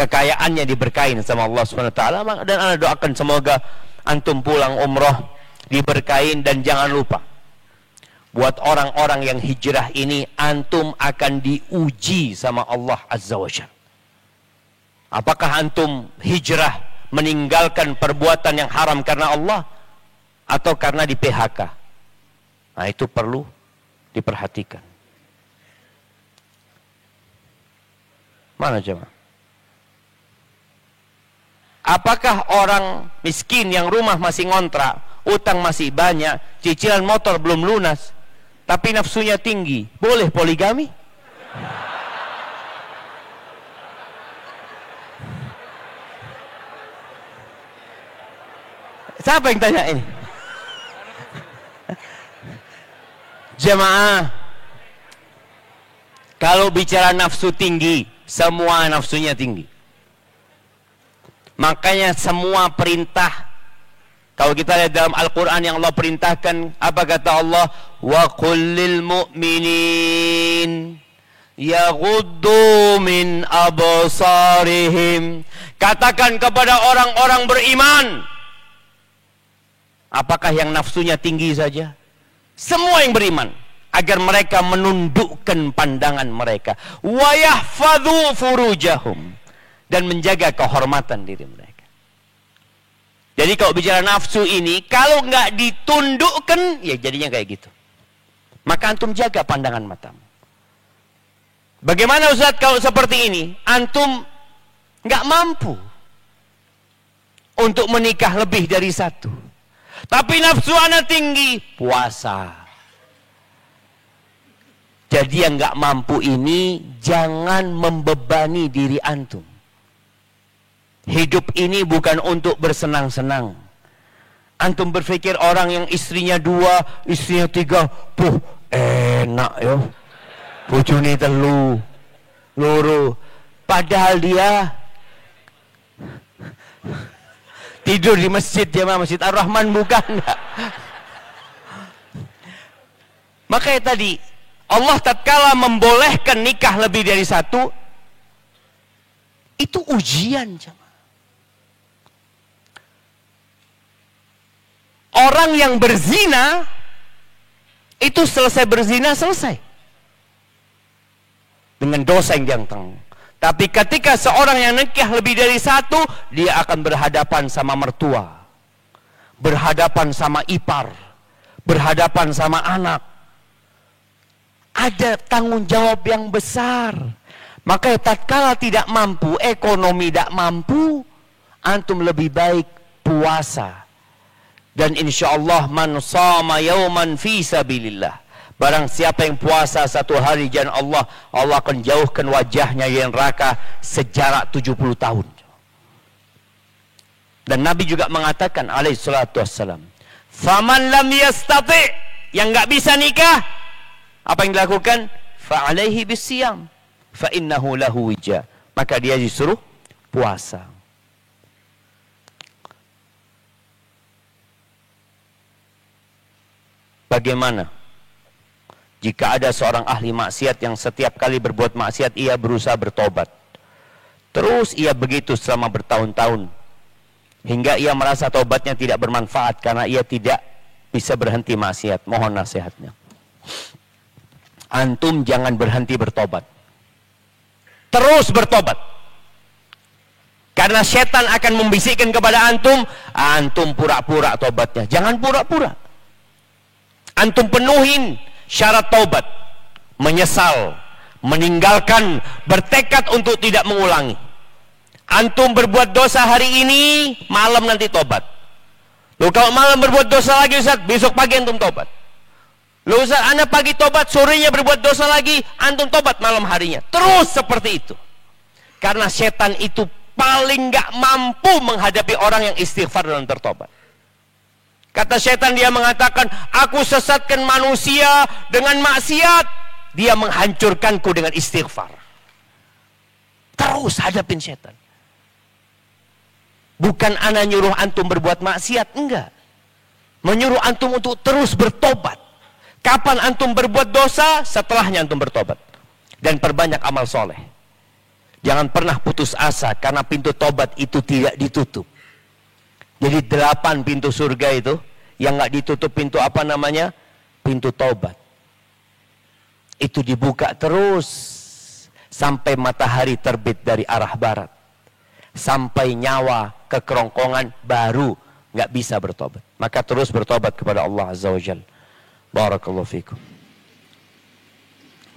kekayaannya diberkahin sama Allah SWT. Dan ana doakan semoga antum pulang umroh diberkahin. Dan jangan lupa, buat orang-orang yang hijrah ini, antum akan diuji sama Allah Azza wa Jalla. Apakah antum hijrah meninggalkan perbuatan yang haram karena Allah, atau karena di PHK? Nah, itu perlu diperhatikan. Mana jemaah? Apakah orang miskin yang rumah masih ngontrak, utang masih banyak, cicilan motor belum lunas, tapi nafsunya tinggi, boleh poligami? Siapa yang tanya ini? Jemaah, kalau bicara nafsu tinggi, semua nafsunya tinggi. Makanya semua perintah, kalau kita lihat dalam Al-Quran yang Allah perintahkan, apa kata Allah? Wa qul lil mu'minin yaghuddu min absarihim. Katakan kepada orang-orang beriman. Apakah yang nafsunya tinggi saja? Semua yang beriman, agar mereka menundukkan pandangan mereka. Wa yahfadhu furujahum, dan menjaga kehormatan diri mereka. Jadi kalau bicara nafsu ini, kalau nggak ditundukkan, ya jadinya kayak gitu. Maka antum jaga pandangan matamu. Bagaimana Ustaz kalau seperti ini? Antum nggak mampu untuk menikah lebih dari 1. Tapi nafsu anak tinggi, puasa. Jadi yang nggak mampu ini jangan membebani diri antum. Hidup ini bukan untuk bersenang-senang. Antum berpikir orang yang istrinya 2, istrinya 3, enak yo. Bojone 3, 2. Padahal dia tidur di masjid, ya, Masjid Ar-Rahman, bukan enggak. Makanya tadi Allah tatkala membolehkan nikah lebih dari 1, itu ujian, jemaah. Orang yang berzina itu selesai berzina, selesai. dengan dosa yang dia tanggung. Tapi ketika seorang yang nikah lebih dari satu, dia akan berhadapan sama mertua, berhadapan sama ipar, berhadapan sama anak. Ada tanggung jawab yang besar. Maka tatkala tidak mampu, ekonomi tidak mampu, antum lebih baik puasa. Dan insya Allah man shama yauman fi sabilillah. Barang siapa yang puasa satu hari jalan Allah, Allah akan jauhkan wajahnya yang neraka sejarak 70 tahun. Dan Nabi juga mengatakan alaihi salatu wassalam, faman lam yastati, yang nggak bisa nikah, apa yang dilakukan? Fa alaihi bisiyam fa innahu lahu wija, maka dia disuruh puasa. Bagaimana jika ada seorang ahli maksiat yang setiap kali berbuat maksiat ia berusaha bertobat, terus ia begitu selama bertahun-tahun, hingga ia merasa tobatnya tidak bermanfaat karena ia tidak bisa berhenti maksiat? Mohon nasihatnya. Antum jangan berhenti bertobat, terus bertobat, karena setan akan membisikkan kepada antum, antum pura-pura tobatnya. Jangan pura-pura, antum penuhin syarat taubat, menyesal, meninggalkan, bertekad untuk tidak mengulangi. Antum berbuat dosa hari ini, malam nanti tobat. Loh, kalau malam berbuat dosa lagi Ustaz, besok pagi antum tobat. Loh Ustaz, anda pagi tobat, sorenya berbuat dosa lagi, antum tobat malam harinya. Terus seperti itu. Karena setan itu paling gak mampu menghadapi orang yang istighfar dan bertobat. Kata setan, dia mengatakan, aku sesatkan manusia dengan maksiat, dia menghancurkanku dengan istighfar. Terus hadapin setan. Bukan ana nyuruh antum berbuat maksiat, enggak. Menyuruh antum untuk terus bertobat. Kapan antum berbuat dosa? Setelahnya antum bertobat. Dan perbanyak amal soleh. Jangan pernah putus asa, karena pintu tobat itu tidak ditutup. Jadi 8 pintu surga itu, yang nggak ditutup pintu apa namanya? Pintu tobat. Itu dibuka terus sampai matahari terbit dari arah barat, sampai nyawa ke kerongkongan baru nggak bisa bertobat. Maka terus bertobat kepada Allah Azza wa Jalla. Barakallahu fikum.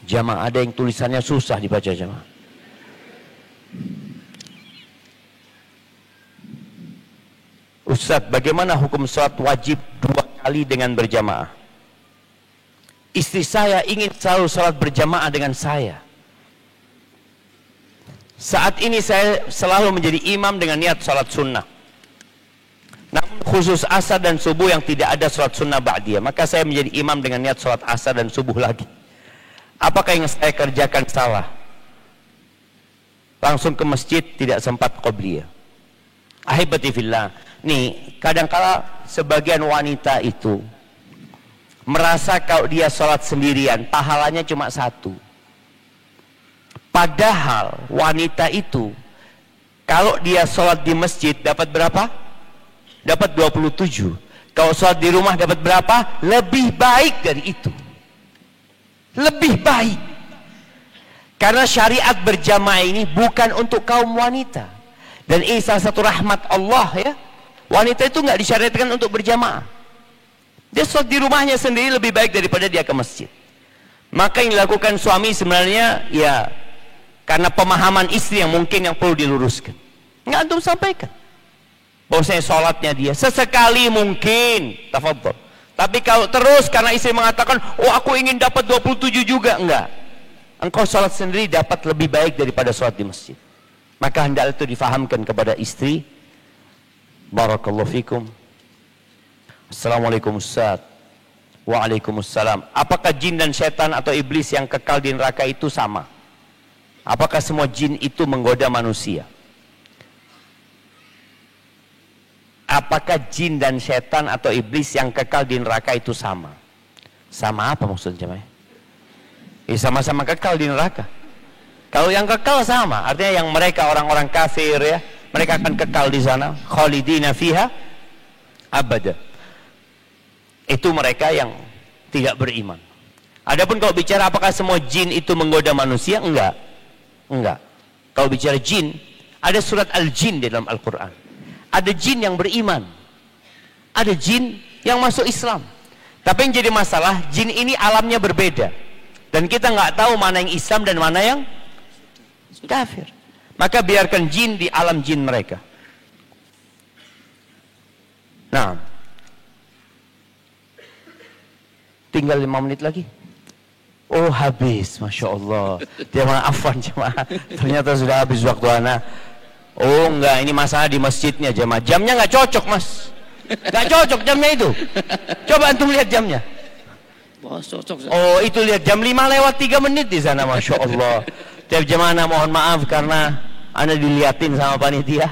Jamaah, ada yang tulisannya susah dibaca jamaah. Ustaz, bagaimana hukum sholat wajib 2 kali dengan berjamaah? Istri saya ingin selalu sholat berjamaah dengan saya. Saat ini saya selalu menjadi imam dengan niat sholat sunnah. Namun khusus asar dan subuh yang tidak ada sholat sunnah ba'diyah, maka saya menjadi imam dengan niat sholat asar dan subuh lagi. Apakah yang saya kerjakan salah? Langsung ke masjid, tidak sempat qobliyah. Ahibati fillah. Nih, kadangkala sebagian wanita itu merasa kalau dia sholat sendirian, pahalanya cuma 1. Padahal wanita itu, kalau dia sholat di masjid dapat berapa? Dapat 27. Kalau sholat di rumah dapat berapa? Lebih baik dari itu. Lebih baik. Karena syariat berjamaah ini bukan untuk kaum wanita. Dan ini salah satu rahmat Allah ya. Wanita itu nggak disyariatkan untuk berjamaah. Dia sholat di rumahnya sendiri lebih baik daripada dia ke masjid. Maka yang dilakukan suami sebenarnya ya karena pemahaman istri yang mungkin yang perlu diluruskan. Nggak antum sampaikan bahwasanya sholatnya dia sesekali mungkin, tafadhol. Tapi kalau terus karena istri mengatakan, oh aku ingin dapat 27 juga, enggak. Engkau sholat sendiri dapat lebih baik daripada sholat di masjid. Maka hendaklah itu difahamkan kepada istri. Barakallahu fikum. Assalamualaikum Ustaz. Waalaikumsalam. Apakah jin dan setan atau iblis yang kekal di neraka itu sama? Apakah semua jin itu menggoda manusia? Apakah jin dan setan atau iblis yang kekal di neraka itu sama? Sama apa maksudnya? Ya sama-sama kekal di neraka. Kalau yang kekal sama, artinya yang mereka orang-orang kafir ya, mereka akan kekal di sana, khalidina fiha abada. Itu mereka yang tidak beriman. Adapun kalau bicara apakah semua jin itu menggoda manusia, enggak. Kalau bicara jin, ada surat Al-Jin di dalam Al-Quran. Ada jin yang beriman, ada jin yang masuk Islam. Tapi yang jadi masalah, jin ini alamnya berbeda, dan kita nggak tahu mana yang Islam dan mana yang kafir. Maka biarkan jin di alam jin mereka. Nah, tinggal 5 menit lagi. Oh, habis, Masya Allah. Jemaah, afwan jemaah, ternyata sudah habis waktu ana. Oh enggak, ini masalah di masjidnya jemaah. Jamnya nggak cocok mas, nggak cocok jamnya itu. Coba antum lihat jamnya. Wah, cocok. Oh itu lihat jam 5 lewat 3 menit di sana, Masya Allah. Tiap jemaah, mohon maaf karena anda diliatin sama panitia.